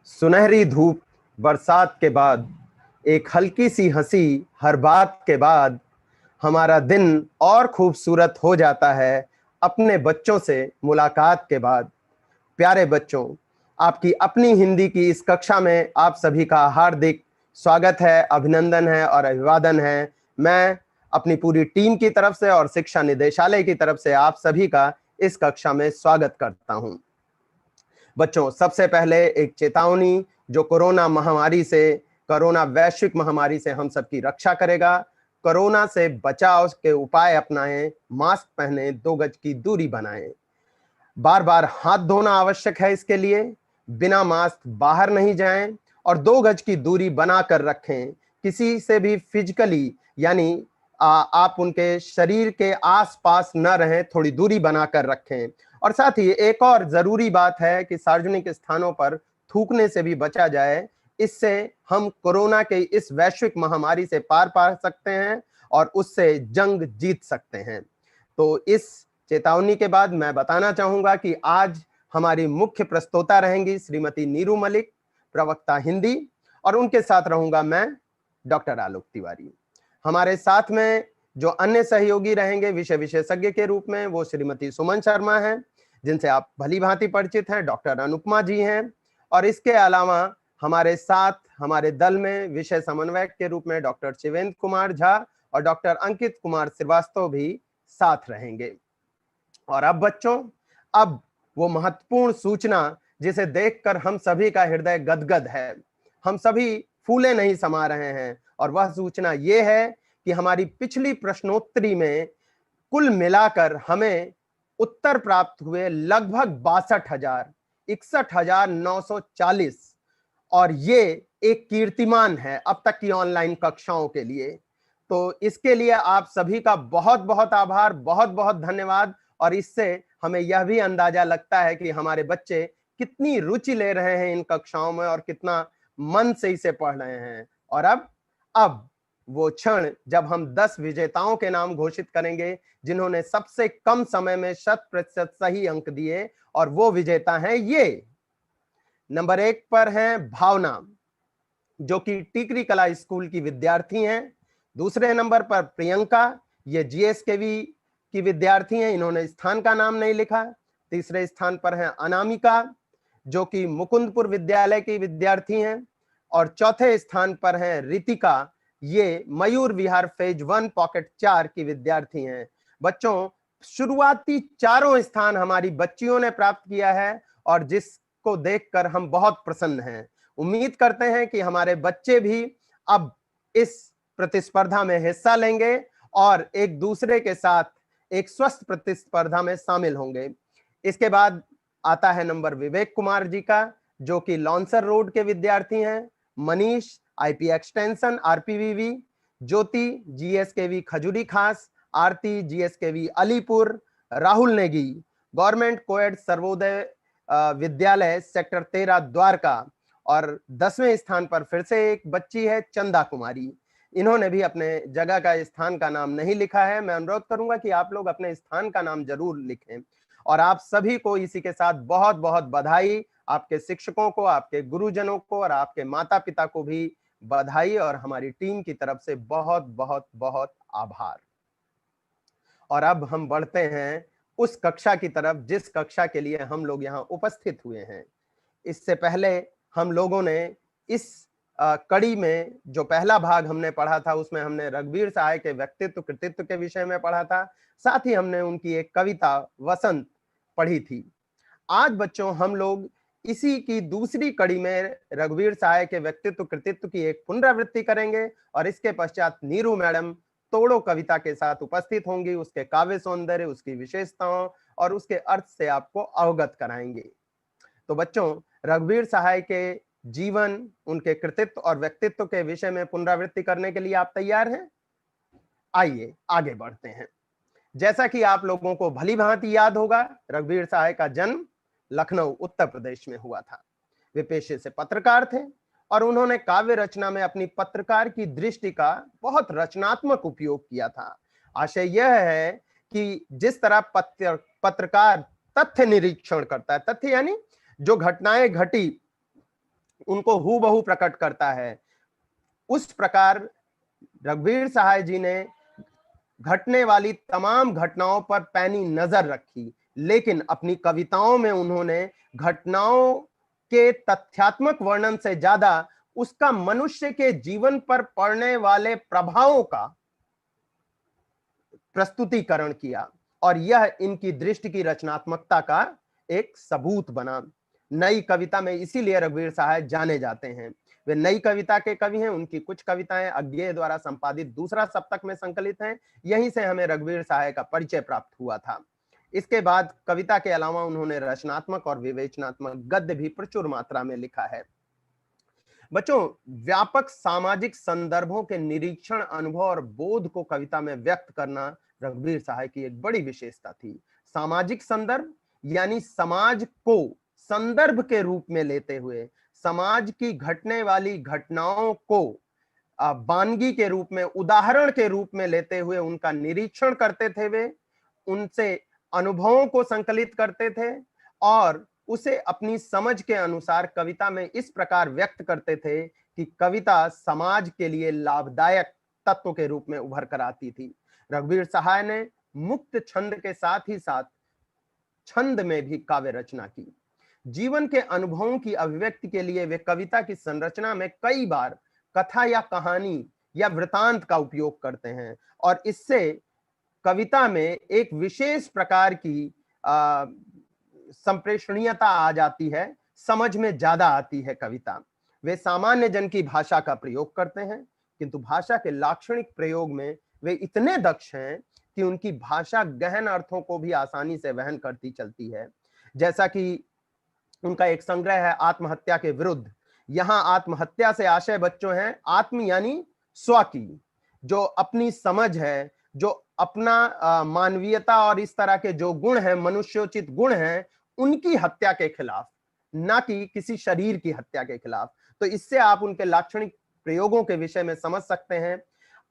सुनहरी धूप बरसात के बाद, एक हल्की सी हंसी हर बात के बाद, हमारा दिन और खूबसूरत हो जाता है अपने बच्चों से मुलाकात के बाद। प्यारे बच्चों, आपकी अपनी हिंदी की इस कक्षा में आप सभी का हार्दिक स्वागत है, अभिनंदन है और अभिवादन है। मैं अपनी पूरी टीम की तरफ से और शिक्षा निदेशालय की तरफ से आप सभी का इस कक्षा में स्वागत करता हूं। बच्चों, सबसे पहले एक चेतावनी, जो कोरोना वैश्विक महामारी से हम सबकी रक्षा करेगा। कोरोना से बचाव के उपाय अपनाएं, मास्क पहने, 2 गज की दूरी बनाएं, बार बार हाथ धोना आवश्यक है। इसके लिए बिना मास्क बाहर नहीं जाएं और 2 गज की दूरी बनाकर रखें। किसी से भी फिजिकली यानी आप उनके शरीर के आसपास न रहें, थोड़ी दूरी बनाकर रखें। और साथ ही एक और जरूरी बात है कि सार्वजनिक स्थानों पर थूकने से भी बचा जाए। इससे हम कोरोना के इस वैश्विक महामारी से पार पा सकते हैं और उससे जंग जीत सकते हैं। तो इस चेतावनी के बाद मैं बताना चाहूंगा कि आज हमारी मुख्य प्रस्तोता रहेंगी श्रीमती नीरू मलिक, प्रवक्ता हिंदी, और उनके साथ रहूंगा मैं, डॉक्टर आलोक तिवारी। हमारे साथ में जो अन्य सहयोगी रहेंगे विषय विशेषज्ञ के रूप में, वो श्रीमती सुमन शर्मा हैं, जिनसे आप भली भांति परिचित हैं, डॉक्टर अनुपमा जी हैं, और इसके अलावा हमारे साथ हमारे दल में विषय समन्वयक के रूप में डॉक्टर शिवेंद्र कुमार झा और डॉक्टर अंकित कुमार श्रीवास्तव भी साथ रहेंगे। और अब बच्चों, अब वो महत्वपूर्ण सूचना जिसे देखकर हम सभी का हृदय गदगद है, हम सभी फूले नहीं समा रहे हैं, और वह सूचना ये है कि हमारी पिछली प्रश्नोत्तरी में कुल मिलाकर हमें उत्तर प्राप्त हुए लगभग 62,000, 61,940, और ये एक कीर्तिमान है अब तक की ऑनलाइन कक्षाओं के लिए। तो इसके लिए आप सभी का बहुत बहुत आभार, बहुत बहुत धन्यवाद। और इससे हमें यह भी अंदाजा लगता है कि हमारे बच्चे कितनी रुचि ले रहे हैं इन कक्षाओं में और कितना मन से इसे पढ़ रहे हैं। और अब वो क्षण जब हम 10 विजेताओं के नाम घोषित करेंगे जिन्होंने सबसे कम समय में 100% सही अंक दिए, और वो विजेता हैं ये। नंबर 1 पर हैं भावना, जो कि टिकरी कला स्कूल की विद्यार्थी हैं। दूसरे नंबर पर प्रियंका, ये जीएसकेवी की विद्यार्थी हैं, इन्होंने स्थान का नाम नहीं लिखा। तीसरे स्थान पर हैं अनामिका, जो कि मुकुंदपुर विद्यालय की विद्यार्थी हैं। और चौथे स्थान पर हैं रितिका, ये मयूर विहार फेज 1 पॉकेट 4 की विद्यार्थी हैं। बच्चों, शुरुआती चारों स्थान हमारी बच्चियों ने प्राप्त किया है और जिसको देखकर हम बहुत प्रसन्न हैं। उम्मीद करते हैं कि हमारे बच्चे भी अब इस प्रतिस्पर्धा में हिस्सा लेंगे और एक दूसरे के साथ एक स्वस्थ प्रतिस्पर्धा में शामिल होंगे। इसके बाद आता है नंबर विवेक कुमार जी का, जो कि लॉन्सर रोड के विद्यार्थी हैं। Manish, IP extension RPVV. Jyoti, GSKV Khajuri Khas. Aarti, GSKV Alipur. Rahul Negi, government coed Sarvodaya Vidyalaya sector 13 Dwarka. और 10वें स्थान पर फिर से एक बच्ची है, चंदा कुमारी। इन्होंने भी अपने जगह का स्थान का नाम नहीं लिखा है। मैं अनुरोध करूंगा कि आप लोग अपने स्थान का नाम जरूर लिखें। और आप सभी को इसी के साथ बहुत बहुत बधाई, आपके शिक्षकों को, आपके गुरुजनों को और आपके माता पिता को भी बधाई, और हमारी टीम की तरफ से बहुत बहुत बहुत आभार। और अब हम बढ़ते हैं उस कक्षा की तरफ जिस कक्षा के लिए हम लोग यहाँ उपस्थित हुए हैं। इससे पहले हम लोगों ने इस कड़ी में जो पहला भाग हमने पढ़ा था, उसमें हमने रघुवीर सहाय के व्यक्तित्व कृतित्व के विषय में पढ़ा था। साथ ही हमने उनकी एक कविता वसंत पढ़ी थी। आज बच्चों, हम लोग इसी की दूसरी कड़ी में रघुवीर सहाय के व्यक्तित्व कृतित्व की एक पुनरावृत्ति करेंगे, और इसके पश्चात नीरू मैडम तोड़ो कविता के साथ उपस्थित होंगी, उसके काव्य सौंदर्य, उसकी विशेषताओं और उसके अर्थ से आपको अवगत कराएंगे। तो बच्चों, रघुवीर सहाय के जीवन, उनके कृतित्व और व्यक्तित्व के विषय में पुनरावृत्ति करने के लिए आप तैयार हैं? आइए आगे बढ़ते हैं। जैसा कि आप लोगों को भली भांति याद होगा, रघुवीर सहाय का जन्म लखनऊ उत्तर प्रदेश में हुआ था। वे पेशे से पत्रकार थे और उन्होंने काव्य रचना में अपनी पत्रकार की दृष्टि का बहुत रचनात्मक उपयोग किया था। आशय यह है कि जिस तरह पत्रकार तथ्य निरीक्षण करता है, तथ्य यानी जो घटनाएं घटी उनको हूबहू प्रकट करता है। उस प्रकार रघुवीर सहाय जी ने घटने वाली तमाम घटनाओं पर पैनी नजर रखी, लेकिन अपनी कविताओं में उन्होंने घटनाओं के तथ्यात्मक वर्णन से ज्यादा उसका मनुष्य के जीवन पर पड़ने वाले प्रभावों का प्रस्तुतिकरण किया, और यह इनकी दृष्टि की रचनात्मकता का एक सबूत बना। नई कविता में इसीलिए रघुवीर सहाय जाने जाते हैं। वे नई कविता के कवि हैं। उनकी कुछ कविताएं अज्ञेय द्वारा संपादित दूसरा सप्तक में संकलित हैं। यहीं से हमें रघुवीर सहाय का परिचय प्राप्त हुआ था। इसके बाद कविता के अलावा उन्होंने रचनात्मक और विवेचनात्मक गद्य भी प्रचुर मात्रा में लिखा है। बच्चों, व्यापक सामाजिक संदर्भों के निरीक्षण, अनुभव और बोध को कविता में व्यक्त करना रघुवीर सहाय की एक बड़ी विशेषता थी। सामाजिक संदर्भ यानी समाज को संदर्भ के रूप में लेते हुए समाज की घटने वाली घटनाओं को वानगी के रूप में, उदाहरण के रूप में लेते हुए उनका निरीक्षण करते थे। वे उनसे अनुभवों को संकलित करते थे और उसे अपनी समझ के अनुसार कविता में इस प्रकार व्यक्त करते थे कि कविता समाज के लिए लाभदायक तत्व के रूप में उभर कर आती थी। रघुवीर सहाय ने मुक्त छंद के साथ ही साथ छंद में भी काव्य रचना की। जीवन के अनुभवों की अभिव्यक्ति के लिए वे कविता की संरचना में कई बार कथा या कहानी या वृतांत का उपयोग करते हैं, और इससे कविता में एक विशेष प्रकार की संप्रेषणीयता आ जाती है, समझ में ज्यादा आती है कविता। वे सामान्य जन की भाषा का प्रयोग करते हैं, किंतु भाषा के लाक्षणिक प्रयोग में वे इतने दक्ष हैं कि उनकी भाषा गहन अर्थों को भी आसानी से वहन करती चलती है। जैसा कि उनका एक संग्रह है आत्महत्या के विरुद्ध। यहां आत्महत्या से आशय बच्चों है आत्म यानी स्व की, जो अपनी समझ है, जो अपना मानवीयता और इस तरह के जो गुण है, मनुष्योचित गुण है, उनकी हत्या के खिलाफ, ना कि किसी शरीर की हत्या के खिलाफ। तो इससे आप उनके लाक्षणिक प्रयोगों के विषय में समझ सकते हैं।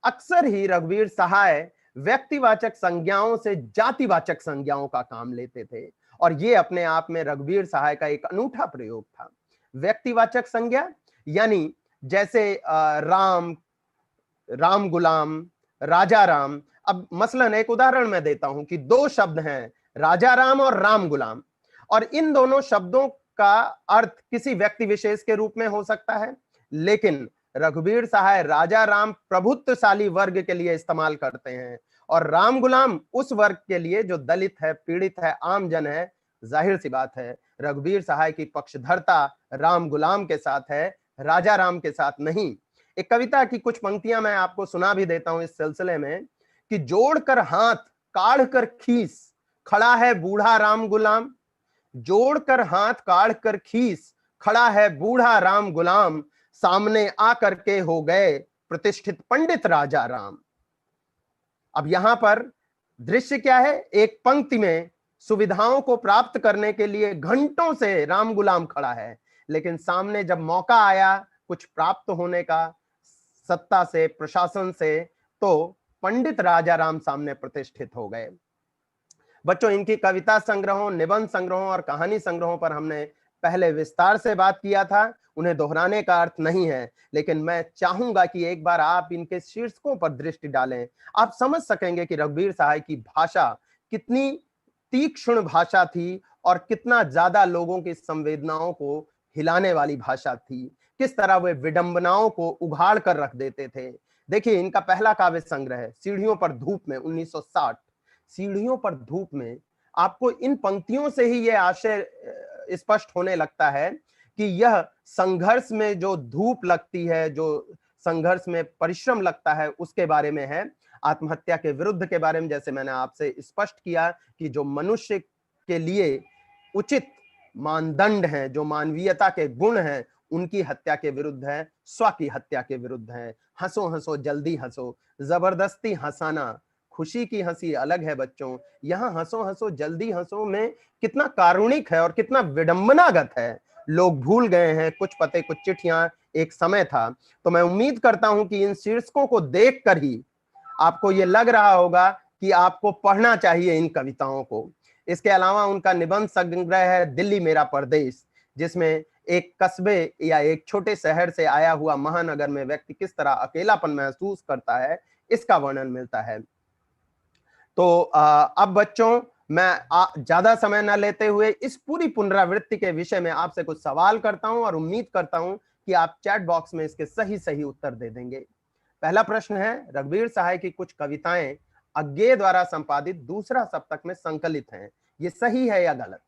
अक्सर ही रघुवीर सहाय व्यक्तिवाचक संज्ञाओं से जातिवाचक संज्ञाओं का काम लेते थे, और ये अपने आप में रघुवीर सहाय का एक अनूठा प्रयोग था। व्यक्तिवाचक संज्ञा यानी जैसे राम, राम गुलाम, राजा राम। अब मसलन एक उदाहरण मैं देता हूं कि दो शब्द हैं, राजा राम और राम गुलाम, और इन दोनों शब्दों का अर्थ किसी व्यक्ति विशेष के रूप में हो सकता है, लेकिन रघुवीर सहाय राजा राम प्रभुत्वशाली वर्ग के लिए इस्तेमाल करते हैं, और राम गुलाम उस वर्ग के लिए जो दलित है, पीड़ित है, आम जन है। जाहिर सी बात है रघुवीर सहाय की पक्षधरता राम गुलाम के साथ है, राजा राम के साथ नहीं। एक कविता की कुछ पंक्तियां मैं आपको सुना भी देता हूं इस सिलसिले में कि जोड़कर हाथ काढ़ कर खीस खड़ा है बूढ़ा राम गुलाम, जोड़कर हाथ काढ़ कर खीस खड़ा है बूढ़ा राम गुलाम, सामने आकर के हो गए प्रतिष्ठित पंडित राजा राम। अब यहां पर दृश्य क्या है? एक पंक्ति में सुविधाओं को प्राप्त करने के लिए घंटों से राम गुलाम खड़ा है, लेकिन सामने जब मौका आया कुछ प्राप्त होने का, सत्ता से, प्रशासन से, तो पंडित राजा राम सामने प्रतिष्ठित हो गए। बच्चों, इनकी कविता संग्रहों, निबंध संग्रहों और कहानी संग्रहों पर हमने पहले विस्तार से बात किया था, उन्हें दोहराने का अर्थ नहीं है, लेकिन मैं चाहूंगा कि एक बार आप इनके शीर्षकों पर दृष्टि डालें। आप समझ सकेंगे कि रघुवीर सहाय की भाषा कितनी तीक्ष्ण भाषा थी और कितना ज्यादा लोगों की संवेदनाओं को हिलाने वाली भाषा थी, किस तरह वे विडंबनाओं को उघाड़ कर रख देते थे। देखिए, इनका पहला काव्य संग्रह है सीढ़ियों पर धूप में 1960। सीढ़ियों पर धूप में आपको इन पंक्तियों से ही यह आशय स्पष्ट होने लगता है कि यह संघर्ष में जो धूप लगती है, जो संघर्ष में परिश्रम लगता है, उसके बारे में है। आत्महत्या के विरुद्ध के बारे में जैसे मैंने आपसे स्पष्ट किया कि जो मनुष्य के लिए उचित मानदंड हैं, जो मानवीयता के गुण हैं, उनकी हत्या के विरुद्ध है, स्व की हत्या के विरुद्ध है। हंसो हंसो जल्दी हंसो, जबरदस्ती हंसाना, खुशी की हंसी अलग है बच्चों। यहां हंसो हंसो जल्दी हंसो में कितना कारुणिक है और कितना विडंबनागत है। लोग भूल गए हैं कुछ पते कुछ चिट्ठियां, एक समय था। तो मैं उम्मीद करता हूं कि इन शीर्षकों को देखकर ही आपको ये लग रहा होगा कि आपको पढ़ना चाहिए इन कविताओं को। इसके अलावा उनका निबंध संग्रह है दिल्ली मेरा परदेश, जिसमें एक कस्बे या एक छोटे शहर से आया हुआ महानगर में व्यक्ति किस तरह अकेलापन महसूस करता है, इसका वर्णन मिलता है। तो अब बच्चों, मैं ज्यादा समय न लेते हुए इस पूरी पुनरावृत्ति के विषय में आपसे कुछ सवाल करता हूं और उम्मीद करता हूं कि आप चैट बॉक्स में इसके सही सही उत्तर दे देंगे। पहला प्रश्न है, रघुवीर सहाय की कुछ कविताएं अज्ञेय द्वारा संपादित दूसरा सप्तक में संकलित हैं, ये सही है या गलत?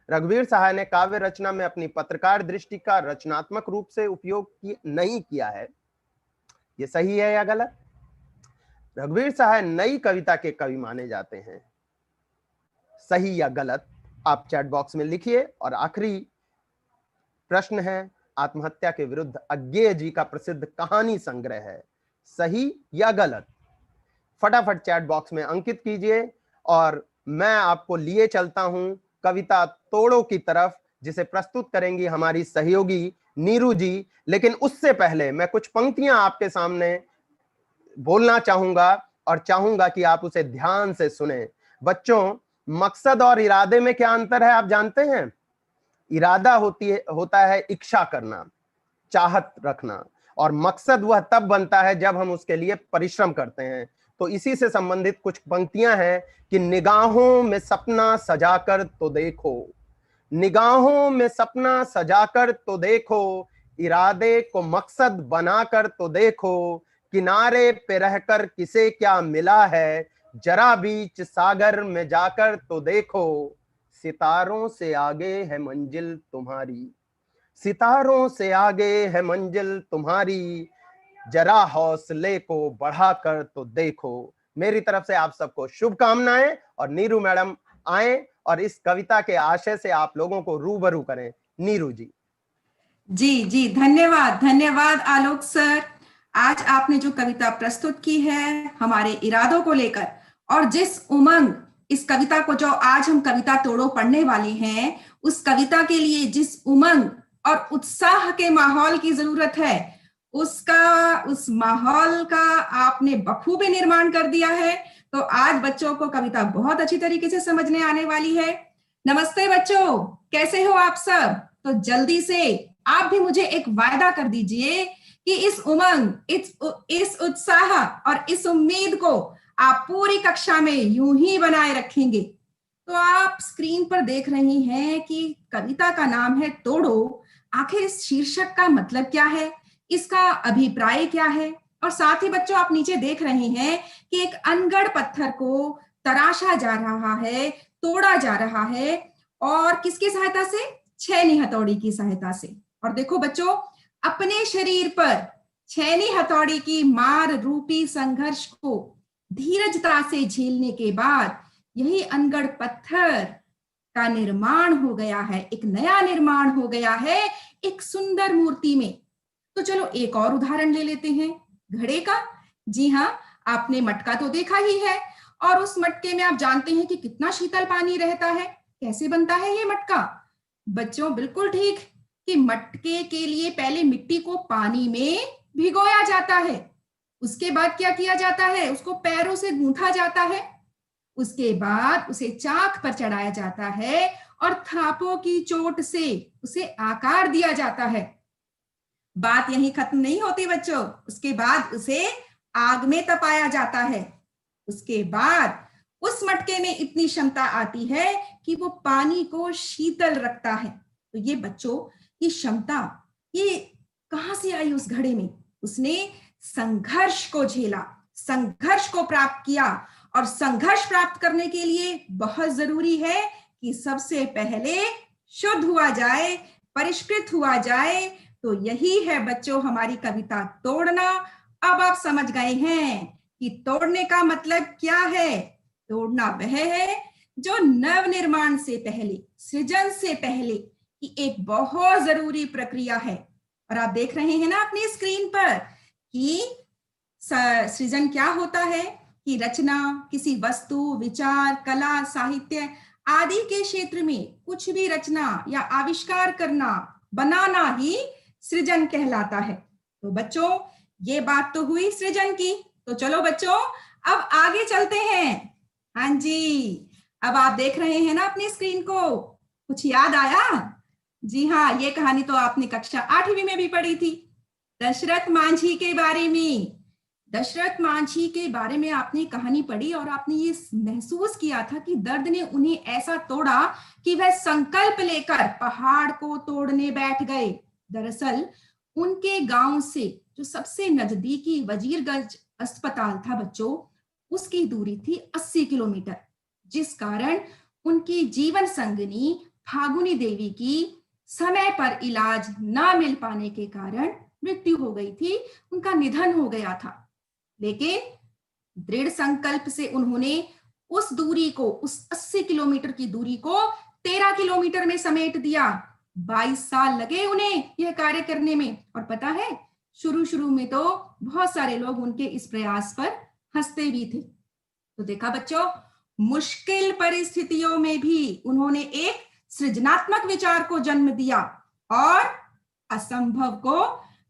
रघुवीर सहाय ने काव्य रचना में अपनी पत्रकार दृष्टि का रचनात्मक रूप से उपयोग नहीं किया है, ये सही है या गलत? रघुवीर सहाय नई कविता के कवि माने जाते हैं, सही या गलत आप चैट बॉक्स में लिखिए। और आखिरी प्रश्न है, आत्महत्या के विरुद्ध अज्ञेय जी का प्रसिद्ध कहानी संग्रह है, सही या गलत? फटाफट चैट बॉक्स में अंकित कीजिए और मैं आपको लिए चलता हूं कविता तोड़ो की तरफ, जिसे प्रस्तुत करेंगी हमारी सहयोगी नीरू जी। लेकिन उससे पहले मैं कुछ पंक्तियां आपके सामने बोलना चाहूंगा और चाहूंगा कि आप उसे ध्यान से सुने। बच्चों, मकसद और इरादे में क्या अंतर है आप जानते हैं? इरादा होता है इच्छा करना, चाहत रखना, और मकसद वह तब बनता है जब हम उसके लिए परिश्रम करते हैं। तो इसी से संबंधित कुछ पंक्तियां हैं कि निगाहों में सपना सजाकर तो देखो, निगाहों में सपना सजाकर तो देखो, इरादे को मकसद बनाकर तो देखो, किनारे पे रहकर किसे क्या मिला है, जरा बीच सागर में जाकर तो देखो, सितारों से आगे है मंजिल तुम्हारी, सितारों से आगे है मंजिल तुम्हारी, जरा हौसले को बढ़ाकर तो देखो। मेरी तरफ से आप सबको शुभकामनाएं, और नीरू मैडम आए और इस कविता के आशय से आप लोगों को रूबरू करें। नीरू जी। जी जी, धन्यवाद धन्यवाद आलोक सर। आज आपने जो कविता प्रस्तुत की है हमारे इरादों को लेकर, और जिस उमंग इस कविता को जो आज हम कविता तोड़ो पढ़ने वाले हैं, उस कविता के लिए जिस उमंग और उत्साह के माहौल की जरूरत है, उस माहौल का आपने बखूबी निर्माण कर दिया है। तो आज बच्चों को कविता बहुत अच्छी तरीके से समझने आने वाली है। नमस्ते बच्चों, कैसे हो आप सब? तो जल्दी से आप भी मुझे एक वायदा कर दीजिए कि इस उमंग, इस उत्साह और इस उम्मीद को आप पूरी कक्षा में यूं ही बनाए रखेंगे। तो आप स्क्रीन पर देख रही हैं कि कविता का नाम है तोड़ो। आखिर इस शीर्षक का मतलब क्या है, इसका अभिप्राय क्या है? और साथ ही बच्चों आप नीचे देख रहे हैं कि एक अनगढ़ पत्थर को तराशा जा रहा है, तोड़ा जा रहा है, और किसकी सहायता से? छेनी हथौड़ी की सहायता से। और देखो बच्चों, अपने शरीर पर छेनी हथौड़ी की मार रूपी संघर्ष को धीरजता से झेलने के बाद यही अनगढ़ पत्थर का निर्माण हो गया है, एक नया निर्माण हो गया है एक सुंदर मूर्ति में। तो चलो एक और उदाहरण ले लेते हैं, घड़े का। जी हाँ, आपने मटका तो देखा ही है, और उस मटके में आप जानते हैं कि कितना शीतल पानी रहता है। कैसे बनता है ये मटका? बच्चों बिल्कुल ठीक, कि मटके के लिए पहले मिट्टी को पानी में भिगोया जाता है, उसके बाद क्या किया जाता है? उसको पैरों से गूंथा जाता है, उसके बाद उसे चाक पर चढ़ाया जाता है और थापों की चोट से उसे आकार दिया जाता है। बात यहीं खत्म नहीं होती बच्चों, उसके बाद उसे आग में तपाया जाता है। उसके बाद उस मटके में इतनी क्षमता आती है कि वो पानी को शीतल रखता है। तो ये बच्चों, ये क्षमता ये कहां से आई उस घड़े में? उसने संघर्ष को झेला, संघर्ष को प्राप्त किया, और संघर्ष प्राप्त करने के लिए बहुत जरूरी है कि सबसे पहले शुद्ध हुआ जाए, परिष्कृत हुआ जाए। तो यही है बच्चों हमारी कविता तोड़ना। अब आप समझ गए हैं कि तोड़ने का मतलब क्या है। तोड़ना वह है जो नव निर्माण से पहले, सृजन से पहले की एक बहुत जरूरी प्रक्रिया है। और आप देख रहे हैं ना अपनी स्क्रीन पर कि सृजन क्या होता है, कि रचना किसी वस्तु, विचार, कला, साहित्य आदि के क्षेत्र में कुछ भी रचना या आविष्कार करना, बनाना ही सृजन कहलाता है। तो बच्चों ये बात तो हुई सृजन की। तो चलो बच्चों अब आगे चलते हैं। हाँ जी, अब आप देख रहे हैं ना अपनी स्क्रीन को, कुछ याद आया? जी हाँ, ये कहानी तो आपने कक्षा 8वीं में भी पढ़ी थी, दशरथ मांझी के बारे में। दशरथ मांझी के बारे में आपने कहानी पढ़ी और आपने ये महसूस किया था कि दर्द ने उन्हें ऐसा तोड़ा कि वह संकल्प लेकर पहाड़ को तोड़ने बैठ गए। दरअसल उनके गांव से जो सबसे नजदीकी वजीरगंज अस्पताल था बच्चों, उसकी दूरी थी 80 किलोमीटर, जिस कारण उनकी जीवन संगिनी फागुनी देवी की समय पर इलाज न मिल पाने के कारण मृत्यु हो गई थी, उनका निधन हो गया था। लेकिन दृढ़ संकल्प से उन्होंने उस दूरी को, उस 80 किलोमीटर की दूरी को 13 किलोमीटर में समेट दिया। 22 साल लगे उन्हें यह कार्य करने में। और पता है, शुरू में तो बहुत सारे लोग उनके इस प्रयास पर हंसते भी थे। तो देखा बच्चों, मुश्किल परिस्थितियों में भी उन्होंने एक सृजनात्मक विचार को जन्म दिया और असंभव को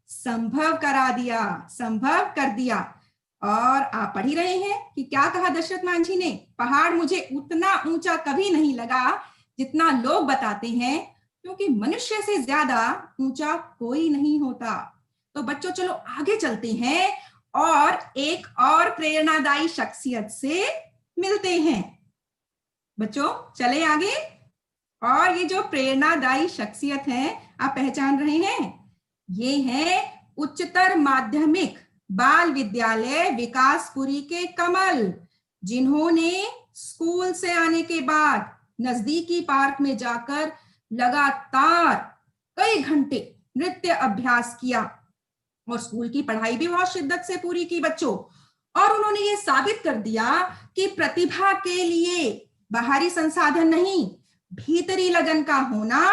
संभव करा दिया, संभव कर दिया। और आप पढ़ ही रहे हैं कि क्या कहा दशरथ मांझी ने, पहाड़ मुझे उतना ऊंचा कभी नहीं लगा जितना लोग बताते हैं, क्योंकि मनुष्य से ज्यादा ऊंचा कोई नहीं होता। तो बच्चों चलो आगे चलते हैं और एक और प्रेरणादायी शख्सियत से मिलते हैं। बच्चों चले आगे। और ये जो प्रेरणादायी शख्सियत है, आप पहचान रहे हैं, ये है उच्चतर माध्यमिक बाल विद्यालय विकासपुरी के कमल, जिन्होंने स्कूल से आने के बाद नजदीकी पार्क में जाकर लगातार कई घंटे नृत्य अभ्यास किया और स्कूल की पढ़ाई भी बहुत शिद्दत से पूरी की बच्चों। और उन्होंने ये साबित कर दिया कि प्रतिभा के लिए बाहरी संसाधन नहीं, भीतरी लगन का होना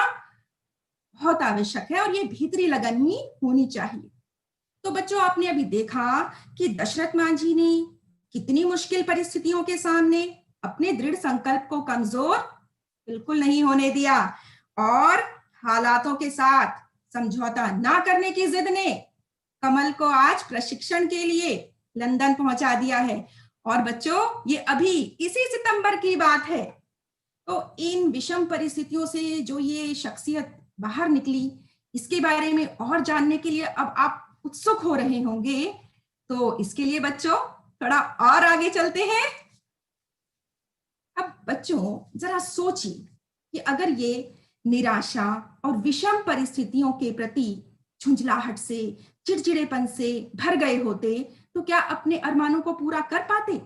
बहुत आवश्यक है, और ये भीतरी लगन ही होनी चाहिए। तो बच्चों आपने अभी देखा कि दशरथ मांझी ने कितनी मुश्किल परिस्थितियों के सामने अपने दृढ़ संकल्प को कमजोर बिल्कुल नहीं होने दिया और हालातों के साथ समझौता ना करने की जिद ने कमल को आज प्रशिक्षण के लिए लंदन पहुंचा दिया है। और बच्चों ये अभी इसी सितंबर की बात है। तो इन विषम परिस्थितियों से जो ये शख्सियत बाहर निकली, इसके बारे में और जानने के लिए अब आप उत्सुक हो रहे होंगे। तो इसके लिए बच्चों थोड़ा और आगे चलते हैं। अब बच्चों जरा सोचिए कि अगर ये निराशा और विषम परिस्थितियों के प्रति झुंझलाहट से, चिड़चिड़ेपन से भर गए होते तो क्या अपने अरमानों को पूरा कर पाते?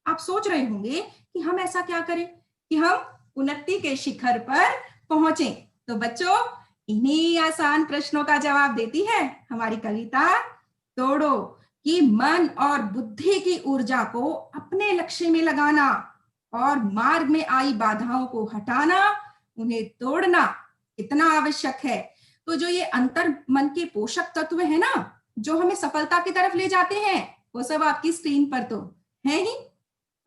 आप सोच रहे होंगे कि हम ऐसा क्या करें कि हम उन्नति के शिखर पर पहुंचे। तो बच्चों इन्हीं आसान प्रश्नों का जवाब देती है हमारी कविता तोड़ो, कि मन और बुद्धि की ऊर्जा को अपने लक्ष्य में लगाना और मार्ग में आई बाधाओं को हटाना, उन्हें तोड़ना इतना आवश्यक है। तो जो ये अंतर मन के पोषक तत्व है ना, जो हमें सफलता की तरफ ले जाते हैं, वो सब आपकी स्क्रीन पर तो है ही,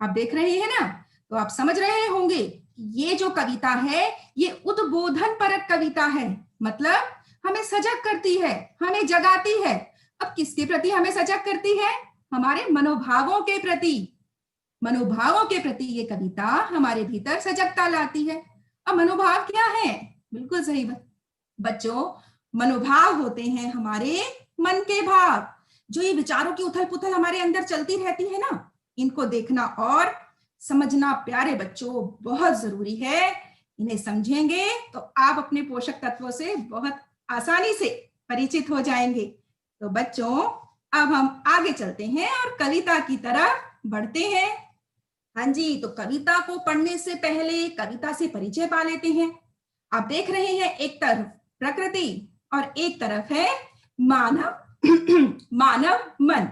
आप देख रहे हैं ना। तो आप समझ रहे होंगे ये जो कविता है ये उद्बोधन परक कविता है, मतलब हमें सजग करती है, हमें जगाती है। अब किसके प्रति हमें सजग करती है? हमारे मनोभावों के प्रति। मनोभावों के प्रति ये कविता हमारे भीतर सजगता लाती है। अब मनोभाव क्या है? बिल्कुल सही बच्चों, मनोभाव होते हैं हमारे मन के भाव। जो ये विचारों की उथल पुथल हमारे अंदर चलती रहती है ना, इनको देखना और समझना प्यारे बच्चों बहुत जरूरी है। इन्हें समझेंगे तो आप अपने पोषक तत्वों से बहुत आसानी से परिचित हो जाएंगे। तो बच्चों अब हम आगे चलते हैं और कविता की तरफ बढ़ते हैं। हाँ जी, तो कविता को पढ़ने से पहले कविता से परिचय पा लेते हैं। आप देख रहे हैं एक तरफ प्रकृति और एक तरफ है मानव मानव मन।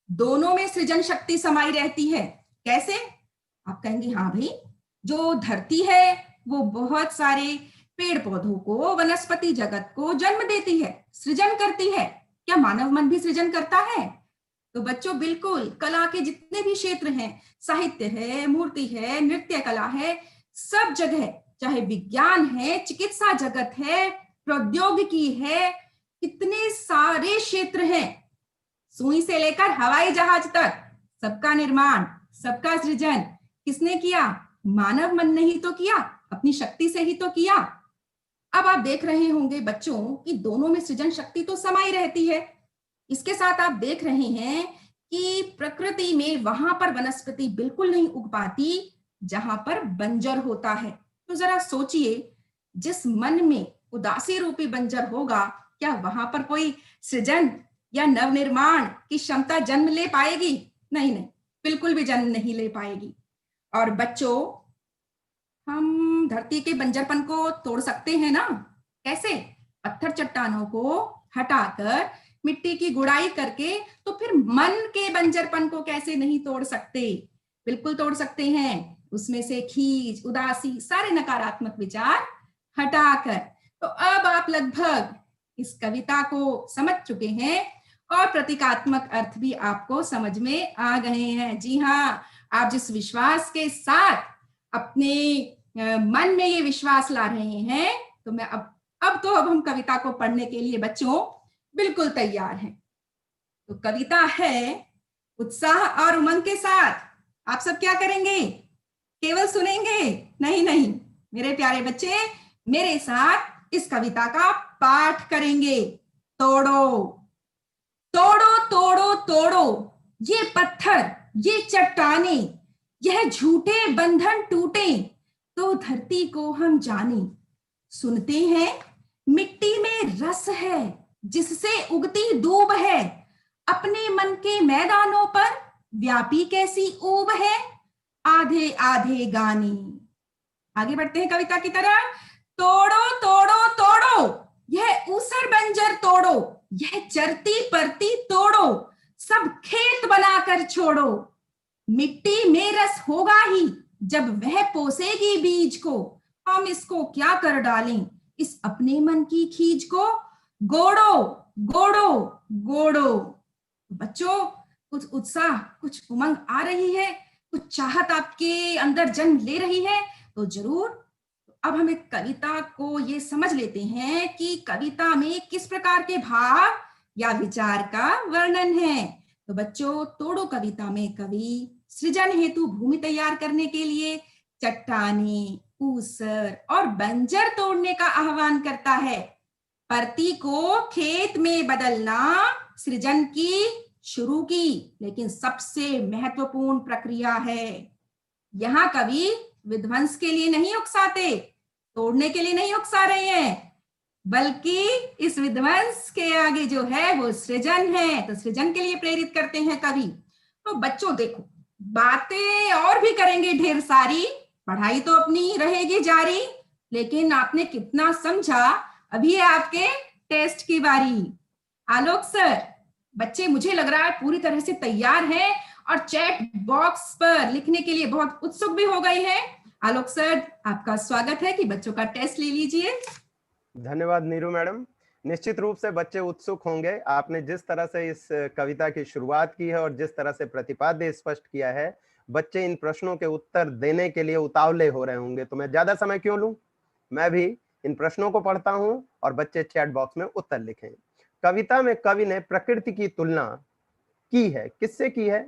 दोनों में सृजन शक्ति समाई रहती है। कैसे? आप कहेंगे हाँ भाई, जो धरती है वो बहुत सारे पेड़ पौधों को, वनस्पति जगत को जन्म देती है, सृजन करती है। क्या मानव मन भी सृजन करता है? तो बच्चों बिल्कुल, कला के जितने भी क्षेत्र हैं, साहित्य है, मूर्ति है, नृत्य कला है, सब जगह, चाहे विज्ञान है, चिकित्सा जगत है, प्रौद्योगिकी है, कितने सारे क्षेत्र हैं, सुई से लेकर हवाई जहाज तक, सबका निर्माण, सबका सृजन किसने किया? मानव मन ने ही तो किया, अपनी शक्ति से ही तो किया। अब आप देख रहे होंगे बच्चों कि दोनों में सृजन शक्ति तो समाई रहती है। इसके साथ आप देख रहे हैं कि प्रकृति में वहां पर वनस्पति बिल्कुल नहीं उग पाती जहां पर बंजर होता है। तो जरा सोचिए, जिस मन में उदासी रूपी बंजर होगा, क्या वहां पर कोई सृजन या नवनिर्माण की क्षमता जन्म ले पाएगी? नहीं नहीं, बिल्कुल भी जन्म नहीं ले पाएगी। और बच्चों, हम धरती के बंजरपन को तोड़ सकते हैं ना? कैसे? पत्थर चट्टानों को हटाकर मिट्टी की गुड़ाई करके, तो फिर मन के बंजरपन को कैसे नहीं तोड़ सकते? बिल्कुल तोड़ सकते हैं। उसमें से खीज, उदासी, सारे नकारात्मक विचार हटाकर। तो अब आप लगभग इस कविता को समझ चुके हैं और प्रतीकात्मक अर्थ भी आपको समझ में आ गए हैं। जी हाँ, आप जिस विश्वास के साथ अपने मन में ये विश्वास ला रहे हैं, तो मैं अब हम कविता को पढ़ने के लिए बच्चों बिल्कुल तैयार हैं। तो कविता है, उत्साह और उमंग के साथ आप सब क्या करेंगे? केवल सुनेंगे? नहीं नहीं मेरे प्यारे बच्चे, मेरे साथ इस कविता का पाठ करेंगे। तोड़ो तोड़ो तोड़ो तोड़ो ये पत्थर, ये चट्टाने, यह झूठे बंधन टूटे तो धरती को हम जाने। सुनते हैं मिट्टी में रस है जिससे उगती दूब है, अपने मन के मैदानों पर व्यापी कैसी ऊब है, आधे आधे गाने। आगे बढ़ते हैं कविता की तरफ। तोड़ो तोड़ो तोड़ो यह ऊसर बंजर तोड़ो, यह चरती परती तोड़ो, सब खेत बनाकर छोड़ो। मिट्टी में रस होगा ही जब वह पोसेगी बीज को, हम इसको क्या कर डालें इस अपने मन की खींच को। गोड़ो गोड़ो गोड़ो। बच्चों, कुछ उत्साह, कुछ उमंग आ रही है, कुछ चाहत आपके अंदर जन्म ले रही है, तो जरूर अब हम एक कविता को ये समझ लेते हैं कि कविता में किस प्रकार के भाव या विचार का वर्णन है। तो बच्चों, तोड़ो कविता में कवि सृजन हेतु भूमि तैयार करने के लिए चट्टाने, ऊसर और बंजर तोड़ने का आह्वान करता है। परती को खेत में बदलना सृजन की शुरू की लेकिन सबसे महत्वपूर्ण प्रक्रिया है। यहाँ कवि विध्वंस के लिए नहीं उकसाते, तोड़ने के लिए नहीं उकसा रहे हैं, बल्कि इस विध्वंस के आगे जो है वो सृजन है। तो सृजन के लिए प्रेरित करते हैं कवि। तो बच्चों देखो, बातें और भी करेंगे ढेर सारी, पढ़ाई तो अपनी रहेगी जारी, लेकिन आपने कितना समझा, अभी है आपके टेस्ट की बारी। आलोक सर, बच्चे मुझे लग रहा है पूरी तरह से तैयार हैं और चैट बॉक्स पर लिखने के लिए बहुत उत्सुक भी हो गई है। आलोक सर, आपका स्वागत है कि बच्चों का टेस्ट ले लीजिए। धन्यवाद नीरू मैडम। निश्चित रूप से बच्चे उत्सुक होंगे। आपने जिस तरह से इस कविता की शुरुआत की है और जिस तरह से प्रतिपाद्य स्पष्ट किया है, बच्चे इन प्रश्नों के उत्तर देने के लिए उतावले हो रहे होंगे। तो मैं ज्यादा समय क्यों लूं, मैं भी इन प्रश्नों को पढ़ता हूं और बच्चे चैट बॉक्स में उत्तर लिखें। कविता में कवि ने प्रकृति की तुलना की है, किससे की है?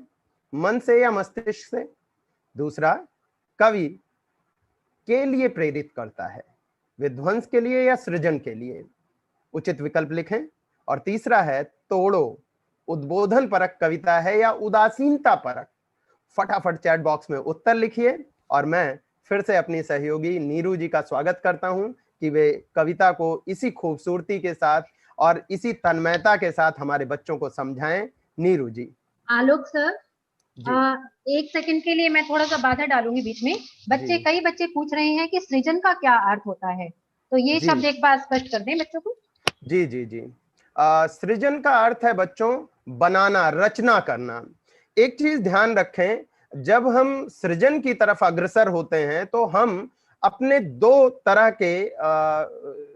मन से या मस्तिष्क से? दूसरा, कवि के लिए प्रेरित करता है, विध्वंस के लिए या सृजन के लिए? उचित विकल्प लिखें। और तीसरा है, तोड़ो उद्बोधन परक कविता है या उदासीनता परक? फटाफट चैट बॉक्स में उत्तर लिखिए और मैं फिर से अपनी सहयोगी नीरू जी का स्वागत करता हूं कि वे कविता को इसी खूबसूरती के साथ और इसी तन्मयता के साथ हमारे बच्चों को समझाएं। नीरू जी। आलोक सर, एक सेकंड के लिए मैं थोड़ा सा बाधा डालूंगी बीच में। कई बच्चे पूछ रहे हैं कि सृजन का क्या अर्थ होता है, तो ये शब्द एक बार स्पष्ट कर दें बच्चों को। जी जी जी। सृजन का अर्थ है बच्चों बनाना, रचना करना। एक चीज ध्यान रखें, जब हम सृजन की तरफ अग्रसर होते हैं तो हम अपने दो तरह के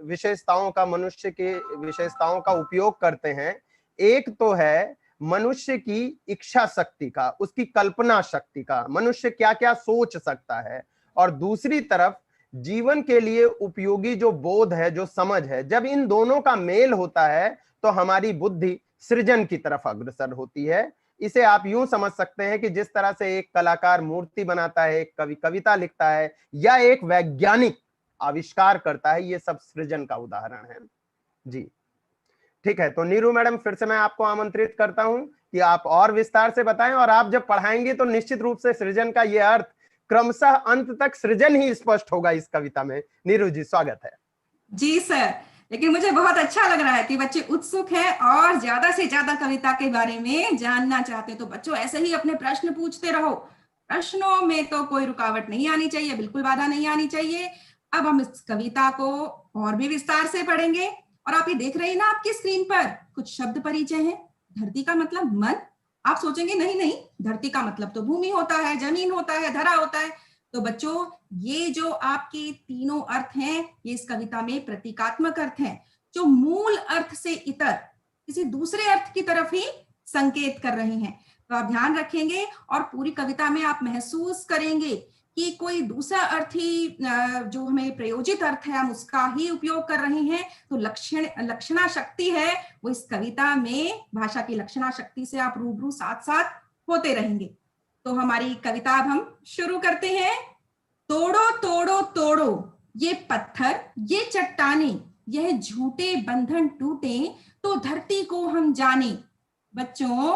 विशेषताओं का, मनुष्य के विशेषताओं का उपयोग करते हैं। एक तो है मनुष्य की इच्छा शक्ति का, उसकी कल्पना शक्ति का, मनुष्य क्या क्या सोच सकता है, और दूसरी तरफ जीवन के लिए उपयोगी जो बोध है, जो समझ है। जब इन दोनों का मेल होता है तो हमारी बुद्धि सृजन की तरफ अग्रसर होती है। इसे आप यूं समझ सकते हैं कि जिस तरह से एक कलाकार मूर्ति बनाता है, एक कवि कविता लिखता है, या एक वैज्ञानिक आविष्कार करता है, ये सब सृजन का उदाहरण है। जी ठीक है, तो नीरू मैडम फिर से मैं आपको आमंत्रित करता हूं कि आप और विस्तार से बताएं, और आप जब पढ़ाएंगे तो निश्चित रूप से सृजन का ये अर्थ क्रमशः अंत तक सृजन ही स्पष्ट होगा इस कविता में। नीरू जी स्वागत है। जी सर, लेकिन मुझे बहुत अच्छा लग रहा है कि बच्चे उत्सुक हैं और ज्यादा से ज्यादा कविता के बारे में जानना चाहते हैं। तो बच्चों ऐसे ही अपने प्रश्न पूछते रहो, प्रश्नों में तो कोई रुकावट नहीं आनी चाहिए, बिल्कुल बाधा नहीं आनी चाहिए। अब हम इस कविता को और भी विस्तार से पढ़ेंगे, और आप ये देख रहे हैं ना आपकी स्क्रीन पर कुछ शब्द परिचय है। धरती का मतलब मन। आप सोचेंगे नहीं नहीं, धरती का मतलब तो भूमि होता है, जमीन होता है, धरा होता है। तो बच्चों ये जो आपके तीनों अर्थ हैं, ये इस कविता में प्रतीकात्मक अर्थ हैं, जो मूल अर्थ से इतर किसी दूसरे अर्थ की तरफ ही संकेत कर रहे हैं। तो आप ध्यान रखेंगे और पूरी कविता में आप महसूस करेंगे कि कोई दूसरा अर्थ ही जो हमें प्रयोजित अर्थ है हम उसका ही उपयोग कर रहे हैं। तो लक्षणा शक्ति है वो इस कविता में, भाषा की लक्षणा शक्ति से आप रूबरू साथ साथ होते रहेंगे। तो हमारी कविता अब हम शुरू करते हैं। तोड़ो तोड़ो तोड़ो ये पत्थर ये चट्टाने, यह झूठे बंधन टूटे तो धरती को हम जाने। बच्चों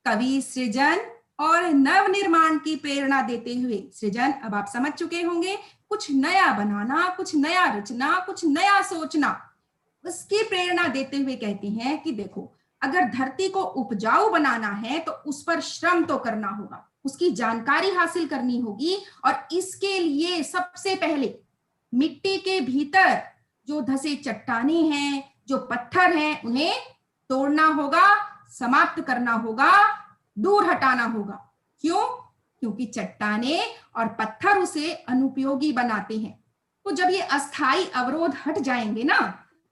कवि सृजन और नव निर्माण की प्रेरणा देते हुए, सृजन अब आप समझ चुके होंगे, कुछ नया बनाना, कुछ नया रचना, कुछ नया सोचना, उसकी प्रेरणा देते हुए कहते हैं कि देखो अगर धरती को उपजाऊ बनाना है तो उस पर श्रम तो करना होगा, उसकी जानकारी हासिल करनी होगी, और इसके लिए सबसे पहले मिट्टी के भीतर जो धसे चट्टाने हैं, जो पत्थर हैं, उन्हें तोड़ना होगा, समाप्त करना होगा, दूर हटाना होगा। क्यों? क्योंकि चट्टाने और पत्थर उसे अनुपयोगी बनाते हैं। तो जब ये अस्थाई अवरोध हट जाएंगे ना,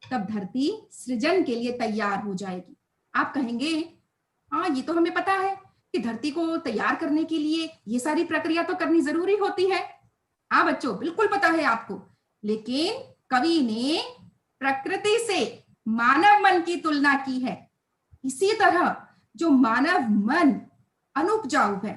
तब धरती सृजन के लिए तैयार हो जाएगी। आप कहेंगे हाँ ये तो हमें पता है कि धरती को तैयार करने के लिए ये सारी प्रक्रिया तो करनी जरूरी होती है। हाँ बच्चों बिल्कुल पता है आपको, लेकिन कवि ने प्रकृति से मानव मन की तुलना की है। इसी तरह जो मानव मन अनुपजाऊ है,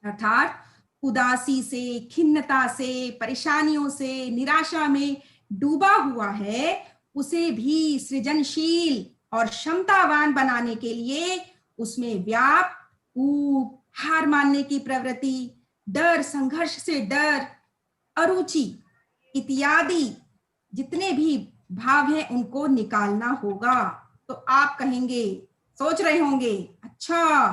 अर्थात उदासी से, खिन्नता से, परेशानियों से, निराशा में डूबा हुआ है, उसे भी सृजनशील और क्षमतावान बनाने के लिए उसमें व्याप, ऊब, हार मानने की प्रवृत्ति, डर, संघर्ष से डर, अरुचि इत्यादि जितने भी भाव हैं उनको निकालना होगा। तो आप कहेंगे, सोच रहे होंगे, अच्छा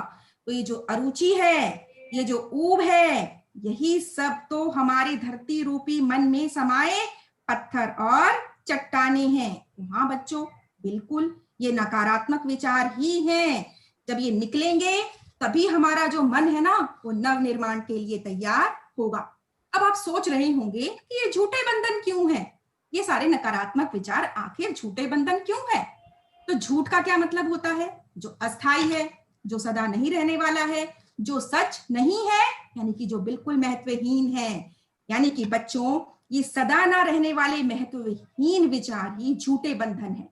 तो ये जो अरुचि है, ये जो ऊब है, यही सब तो हमारे धरती रूपी मन में समाये पत्थर और चट्टाने हैं। हाँ बच्चों बिल्कुल, ये नकारात्मक विचार ही हैं। जब ये निकलेंगे तभी हमारा जो मन है ना वो नव निर्माण के लिए तैयार होगा। अब आप सोच रहे होंगे कि ये झूठे बंधन क्यों है, ये सारे नकारात्मक विचार आखिर झूठे बंधन क्यों है? तो झूठ का क्या मतलब होता है? जो अस्थाई है, जो सदा नहीं रहने वाला है, जो सच नहीं है, यानी कि जो बिल्कुल महत्वहीन है। यानी कि बच्चों ये सदा ना रहने वाले महत्वहीन विचार ही झूठे बंधन है।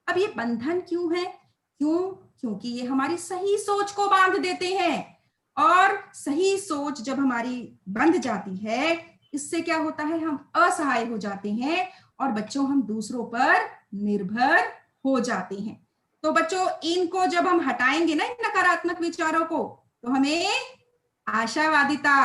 अब ये बंधन क्यों है? क्योंकि ये हमारी सही सोच को बांध देते हैं, और सही सोच जब हमारी बंध जाती है, इससे क्या होता है, हम असहाय हो जाते हैं और बच्चों हम दूसरों पर निर्भर हो जाते हैं। तो बच्चों इनको जब हम हटाएंगे ना, इन नकारात्मक विचारों को, तो हमें आशावादिता